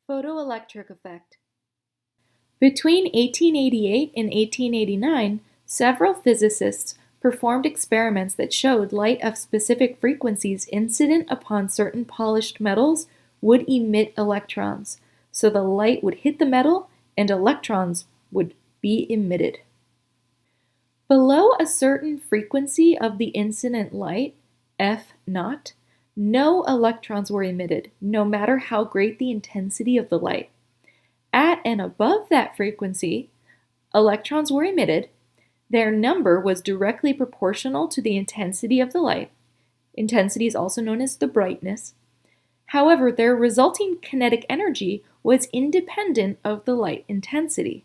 Photoelectric effect. Between 1888 and 1889, several physicists performed experiments that showed light of specific frequencies incident upon certain polished metals would emit electrons. So the light would hit the metal and electrons would be emitted. Below a certain frequency of the incident light, F0, no electrons were emitted, no matter how great the intensity of the light. At and above that frequency, electrons were emitted. Their number was directly proportional to the intensity of the light. Intensity is also known as the brightness. However, their resulting kinetic energy was independent of the light intensity.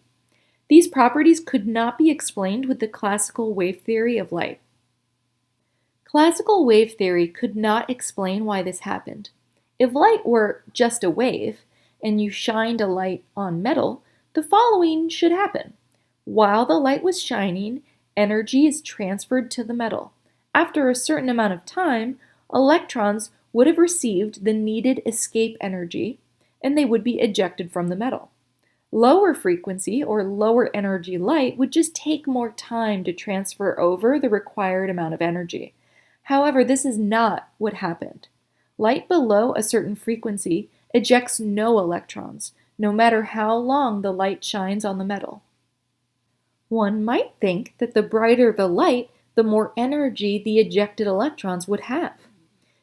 These properties could not be explained with the classical wave theory of light. Classical wave theory could not explain why this happened. If light were just a wave, and you shined a light on metal, the following should happen. While the light was shining, energy is transferred to the metal. After a certain amount of time, electrons would have received the needed escape energy, and they would be ejected from the metal. Lower frequency or lower energy light would just take more time to transfer over the required amount of energy. However, this is not what happened. Light below a certain frequency ejects no electrons, no matter how long the light shines on the metal. One might think that the brighter the light, the more energy the ejected electrons would have.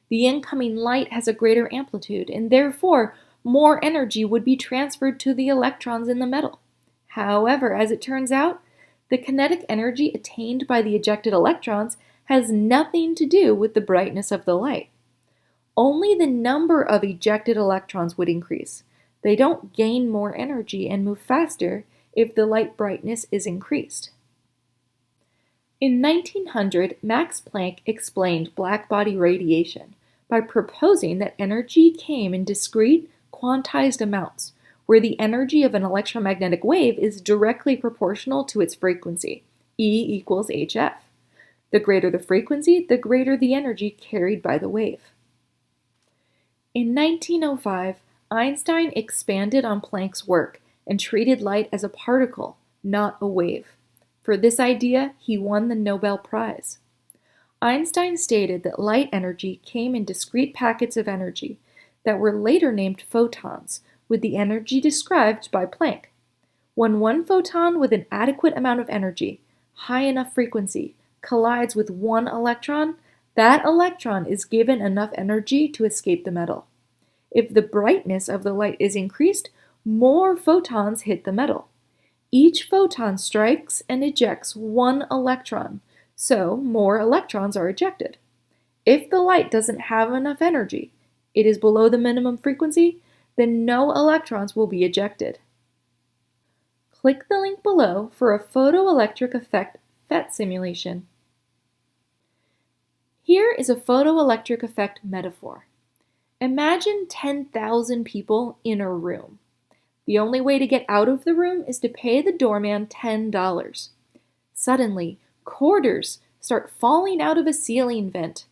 The incoming light has a greater amplitude, and therefore more energy would be transferred to the electrons in the metal. However, as it turns out, the kinetic energy attained by the ejected electrons has nothing to do with the brightness of the light. Only the number of ejected electrons would increase. They don't gain more energy and move faster if the light brightness is increased. In 1900, Max Planck explained blackbody radiation by proposing that energy came in discrete, quantized amounts, where the energy of an electromagnetic wave is directly proportional to its frequency, E equals hf. The greater the frequency, the greater the energy carried by the wave. In 1905, Einstein expanded on Planck's work and treated light as a particle, not a wave. For this idea, he won the Nobel Prize. Einstein stated that light energy came in discrete packets of energy that were later named photons, with the energy described by Planck. When one photon with an adequate amount of energy, high enough frequency, collides with one electron, that electron is given enough energy to escape the metal. If the brightness of the light is increased, more photons hit the metal. Each photon strikes and ejects one electron, so more electrons are ejected. If the light doesn't have enough energy, it is below the minimum frequency, then no electrons will be ejected. Click the link below for a photoelectric effect PhET simulation. Here is a photoelectric effect metaphor. Imagine 10,000 people in a room. The only way to get out of the room is to pay the doorman $10. Suddenly, quarters start falling out of a ceiling vent.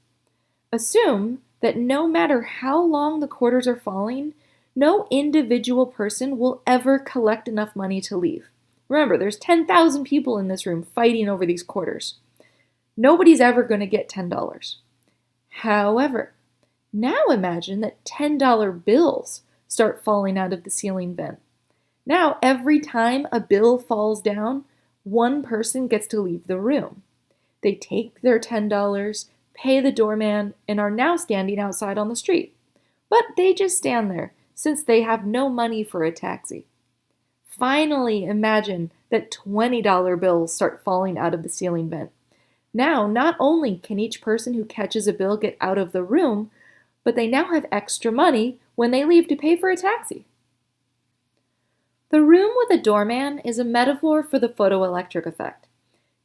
Assume that no matter how long the quarters are falling, no individual person will ever collect enough money to leave. Remember, there's 10,000 people in this room fighting over these quarters. Nobody's ever going to get $10. However, now imagine that $10 bills start falling out of the ceiling vent. Now, every time a bill falls down, one person gets to leave the room. They take their $10, pay the doorman, and are now standing outside on the street. But they just stand there, since they have no money for a taxi. Finally, imagine that $20 bills start falling out of the ceiling vent. Now, not only can each person who catches a bill get out of the room, but they now have extra money when they leave to pay for a taxi. The room with a doorman is a metaphor for the photoelectric effect.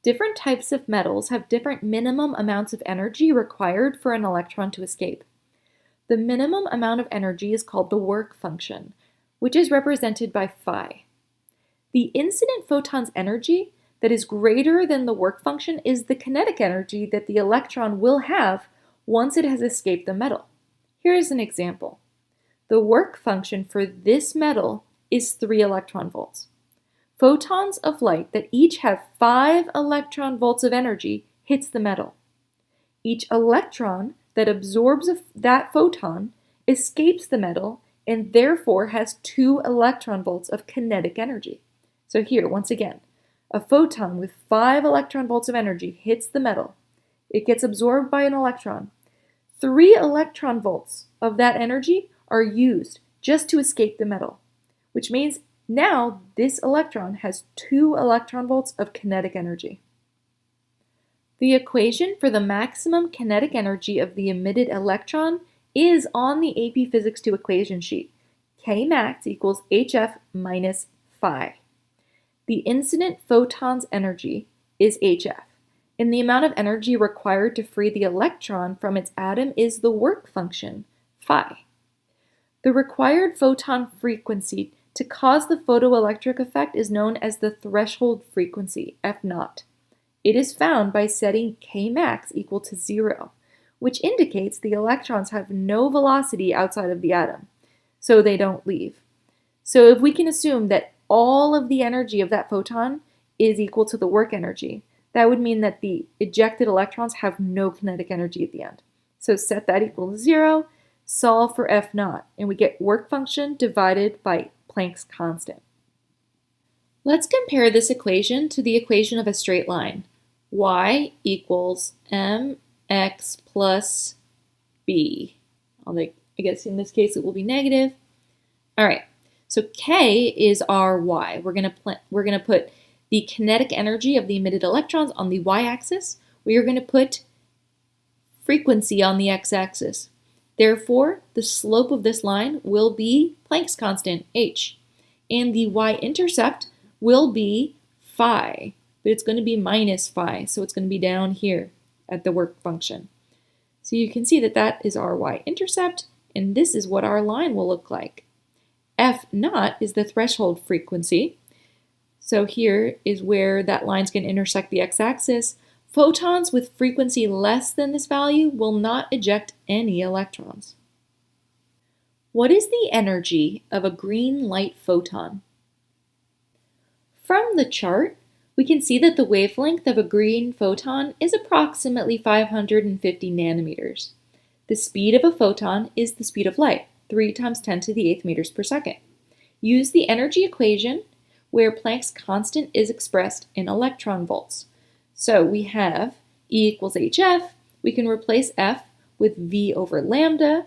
Different types of metals have different minimum amounts of energy required for an electron to escape. The minimum amount of energy is called the work function, which is represented by phi. The incident photon's energy that is greater than the work function is the kinetic energy that the electron will have once it has escaped the metal. Here is an example. The work function for this metal is 3 electron volts. Photons of light that each have 5 electron volts of energy hits the metal. Each electron that absorbs that photon escapes the metal and therefore has 2 electron volts of kinetic energy. So here, once again, a photon with 5 electron volts of energy hits the metal. It gets absorbed by an electron. 3 electron volts of that energy are used just to escape the metal, which means now this electron has 2 electron volts of kinetic energy. The equation for the maximum kinetic energy of the emitted electron is on the AP Physics 2 equation sheet. Kmax equals HF minus phi. The incident photon's energy is HF, and the amount of energy required to free the electron from its atom is the work function, phi. The required photon frequency to cause the photoelectric effect is known as the threshold frequency, F0. It is found by setting Kmax equal to 0, which indicates the electrons have no velocity outside of the atom, so they don't leave. So if we can assume that all of the energy of that photon is equal to the work energy, that would mean that the ejected electrons have no kinetic energy at the end. So set that equal to 0, solve for F0, and we get work function divided by Planck's constant. Let's compare this equation to the equation of a straight line. Y equals mx plus b. I guess in this case it will be negative. All right, so K is our Y. We're gonna put the kinetic energy of the emitted electrons on the y-axis. We are going to put frequency on the x-axis. Therefore, the slope of this line will be Planck's constant, h. And the y-intercept will be phi, but it's going to be minus phi, so it's going to be down here at the work function. So you can see that that is our y-intercept, and this is what our line will look like. F0 is the threshold frequency. So here is where that line's going to intersect the x-axis. Photons with frequency less than this value will not eject any electrons. What is the energy of a green light photon? From the chart, we can see that the wavelength of a green photon is approximately 550 nanometers. The speed of a photon is the speed of light, 3 times 10 to the 8th meters per second. Use the energy equation where Planck's constant is expressed in electron volts. So we have E equals hf. We can replace F with V over lambda,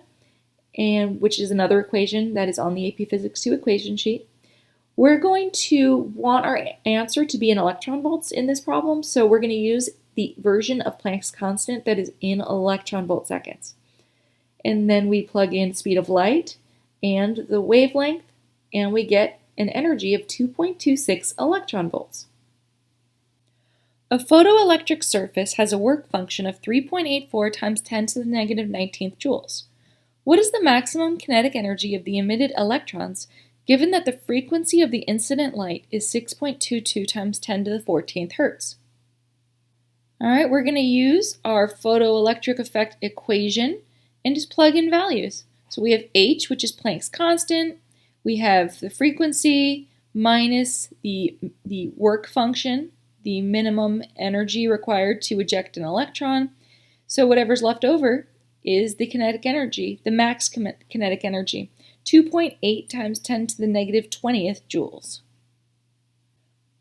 which is another equation that is on the AP Physics 2 equation sheet. We're going to want our answer to be in electron volts in this problem, so we're going to use the version of Planck's constant that is in electron volt seconds. And then we plug in speed of light and the wavelength, and we get an energy of 2.26 electron volts. A photoelectric surface has a work function of 3.84 times 10 to the negative 19th joules. What is the maximum kinetic energy of the emitted electrons given that the frequency of the incident light is 6.22 times 10 to the 14th hertz? All right, we're going to use our photoelectric effect equation and just plug in values. So we have h, which is Planck's constant. We have the frequency minus the work function, the minimum energy required to eject an electron. So whatever's left over is the kinetic energy, the max kinetic energy, 2.8 times 10 to the negative 20th joules.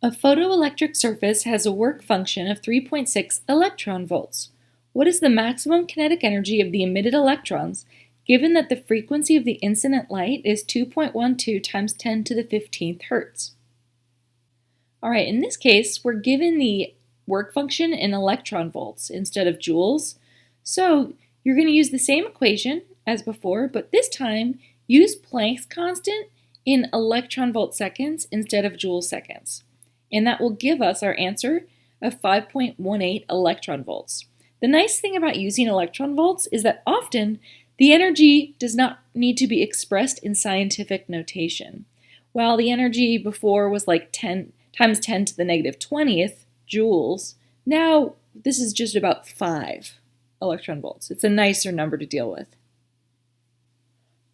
A photoelectric surface has a work function of 3.6 electron volts. What is the maximum kinetic energy of the emitted electrons given that the frequency of the incident light is 2.12 times 10 to the 15th hertz? All right, in this case, we're given the work function in electron volts instead of joules. So you're going to use the same equation as before, but this time use Planck's constant in electron volt seconds instead of joule seconds. And that will give us our answer of 5.18 electron volts. The nice thing about using electron volts is that often the energy does not need to be expressed in scientific notation. While the energy before was like 10 times 10 to the negative 20th joules, now this is just about 5 electron volts. It's a nicer number to deal with.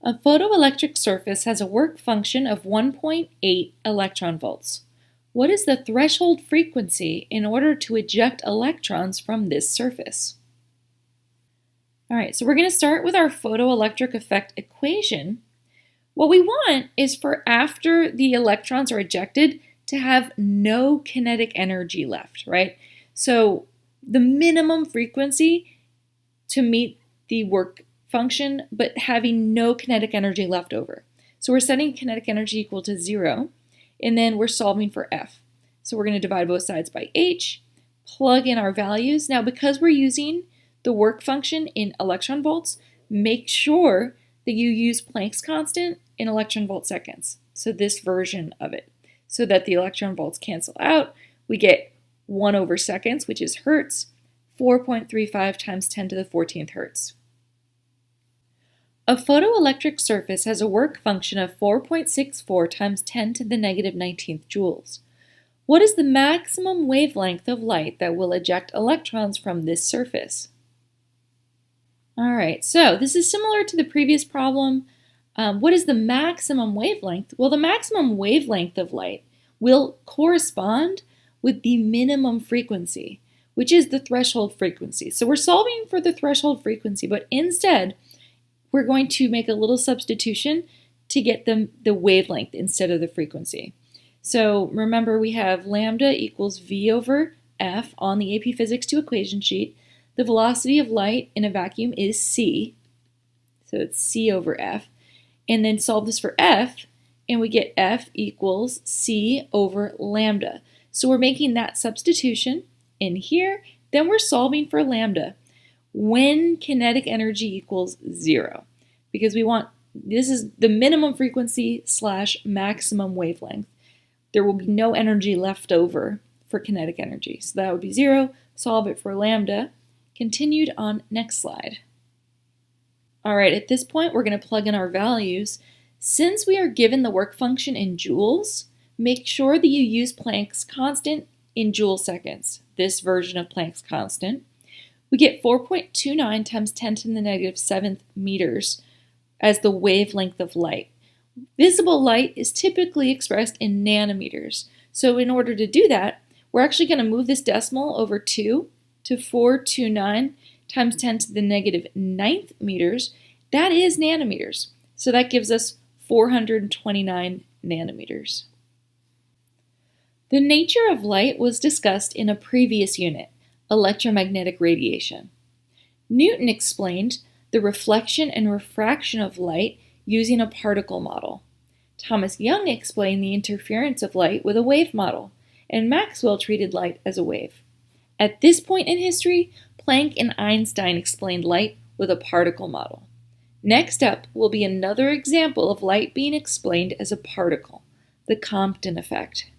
A photoelectric surface has a work function of 1.8 electron volts. What is the threshold frequency in order to eject electrons from this surface? All right, so we're going to start with our photoelectric effect equation. What we want is for after the electrons are ejected to have no kinetic energy left, right? So the minimum frequency to meet the work function, but having no kinetic energy left over. So we're setting kinetic energy equal to 0, and then we're solving for F. So we're going to divide both sides by H, plug in our values. Now, because we're using the work function in electron volts, make sure that you use Planck's constant in electron volt seconds. So this version of it, so that the electron volts cancel out. We get 1 over seconds, which is hertz, 4.35 times 10 to the 14th hertz. A photoelectric surface has a work function of 4.64 times 10 to the negative 19th joules. What is the maximum wavelength of light that will eject electrons from this surface? All right, so this is similar to the previous problem. What is the maximum wavelength? Well, the maximum wavelength of light will correspond with the minimum frequency, which is the threshold frequency. So we're solving for the threshold frequency, but instead, we're going to make a little substitution to get the wavelength instead of the frequency. So remember, we have lambda equals v over f on the AP Physics 2 equation sheet. The velocity of light in a vacuum is c, so it's c over f. And then solve this for f, and we get f equals c over lambda. So we're making that substitution in here, then we're solving for lambda when kinetic energy equals 0, because we want, this is the minimum frequency slash maximum wavelength. There will be no energy left over for kinetic energy. So that would be 0, solve it for lambda. Continued on next slide. All right, at this point, we're going to plug in our values. Since we are given the work function in joules, make sure that you use Planck's constant in joule seconds, this version of Planck's constant. We get 4.29 times 10 to the negative 7th meters as the wavelength of light. Visible light is typically expressed in nanometers. So in order to do that, we're actually going to move this decimal over 2 to 429 times 10 to the negative 9th meters. That is nanometers. So that gives us 429 nanometers. The nature of light was discussed in a previous unit, electromagnetic radiation. Newton explained the reflection and refraction of light using a particle model. Thomas Young explained the interference of light with a wave model, and Maxwell treated light as a wave. At this point in history, Planck and Einstein explained light with a particle model. Next up will be another example of light being explained as a particle, the Compton effect.